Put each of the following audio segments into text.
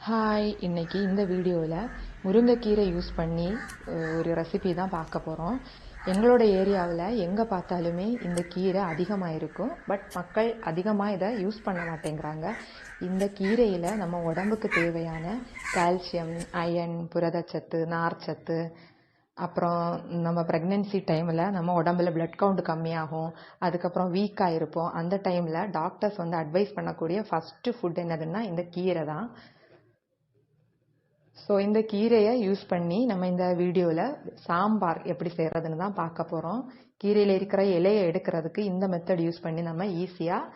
Hi, இன்னைக்கு இந்த வீடியோவில் முருங்கைக்கீரை யூஸ் பண்ணி ஒரு ரெசிபி தான் பார்க்க போகிறோம். எங்களோட ஏரியாவில் எங்கே பார்த்தாலுமே இந்த கீரை அதிகமாக இருக்கும். பட் மக்கள் அதிகமாக இதை யூஸ் பண்ண மாட்டேங்கிறாங்க. இந்த கீரையில் நம்ம உடம்புக்கு தேவையான கால்சியம், அயன், புரதச்சத்து, நார்ச்சத்து, அப்புறம் நம்ம ப்ரெக்னென்சி டைமில் நம்ம உடம்புல பிளட் கவுண்ட் கம்மியாகும். அதுக்கப்புறம் வீக்காக இருப்போம். அந்த டைமில் டாக்டர்ஸ் அட்வைஸ் பண்ணக்கூடிய ஃபஸ்ட்டு ஃபுட் என்னதுன்னா இந்த கீரை தான். ஸோ இந்த கீரையை யூஸ் பண்ணி நம்ம இந்த வீடியோவில் சாம்பார் எப்படி செய்கிறதுன்னு தான் பார்க்க போகிறோம். கீரையில் இருக்கிற இலையை எடுக்கிறதுக்கு இந்த மெத்தட் யூஸ் பண்ணி நம்ம ஈஸியாக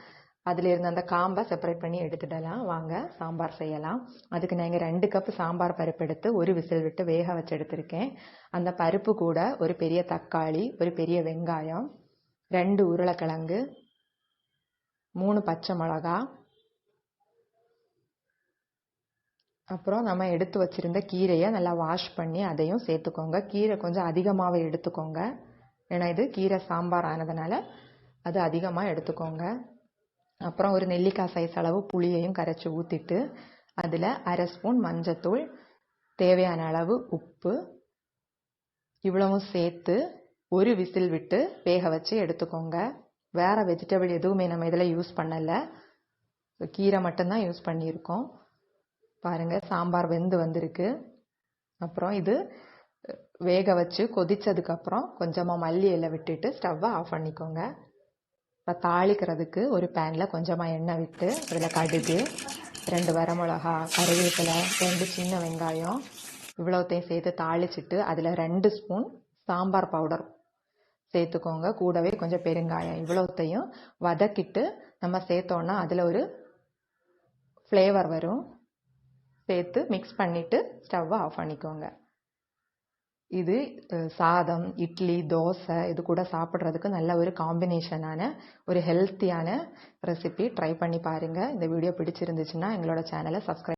அதில் இருந்த அந்த காம்பை செப்பரேட் பண்ணி எடுத்துடலாம். வாங்க சாம்பார் செய்யலாம். அதுக்கு நான் இங்கே 2 கப் சாம்பார் பருப்பு எடுத்து ஒரு விசில் விட்டு வேக வச்சு எடுத்திருக்கேன். அந்த பருப்பு கூட ஒரு பெரிய தக்காளி, ஒரு பெரிய வெங்காயம், 2 உருளைக்கிழங்கு, 3 பச்சை மிளகா, அப்புறம் நம்ம எடுத்து வச்சிருந்த கீரையை நல்லா வாஷ் பண்ணி அதையும் சேர்த்துக்கோங்க. கீரை கொஞ்சம் அதிகமாகவே எடுத்துக்கோங்க, ஏன்னா இது கீரை சாம்பார் ஆனதுனால அது அதிகமாக எடுத்துக்கோங்க. அப்புறம் ஒரு நெல்லிக்காய் சைஸ் அளவு புளியையும் கரைச்சி ஊற்றிட்டு அதில் 1/2 ஸ்பூன் மஞ்சத்தூள், தேவையான அளவு உப்பு, இவ்வளவும் சேர்த்து ஒரு விசில் விட்டு வேக வச்சு எடுத்துக்கோங்க. வேறு வெஜிடபிள் எதுவுமே நம்ம இதில் யூஸ் பண்ணலை, கீரை மட்டும்தான் யூஸ் பண்ணியிருக்கோம். பாருங்க, சாம்பார் வெந்து வந்திருக்கு. அப்புறம் இது வேக வச்சு கொதிச்சதுக்கப்புறம் கொஞ்சமாக மல்லி இலை விட்டுட்டு ஸ்டவ்வை ஆஃப் பண்ணிக்கோங்க. இப்போ தாளிக்கிறதுக்கு ஒரு பேனில் கொஞ்சமாக எண்ணெய் விட்டு அதில் கடுகு, 2 வரமிளகா, கருவேப்பிலை, 2 சின்ன வெங்காயம் இவ்வளோத்தையும் சேர்த்து தாளிச்சிட்டு அதில் 2 ஸ்பூன் சாம்பார் பவுடர் சேர்த்துக்கோங்க. கூடவே கொஞ்சம் பெருங்காயம் இவ்வளோத்தையும் வதக்கிட்டு நம்ம சேர்த்தோன்னா அதில் ஒரு ஃப்ளேவர் வரும். சேர்த்து மிக்ஸ் பண்ணிவிட்டு ஸ்டவ்வை ஆஃப் பண்ணிக்கோங்க. இது சாதம், இட்லி, தோசை இது கூட சாப்பிட்றதுக்கு நல்ல ஒரு காம்பினேஷனான ஒரு ஹெல்த்தியான ரெசிபி. ட்ரை பண்ணி பாருங்கள். இந்த வீடியோ பிடிச்சிருந்துச்சுன்னா எங்களோட சேனலை சப்ஸ்கிரைப்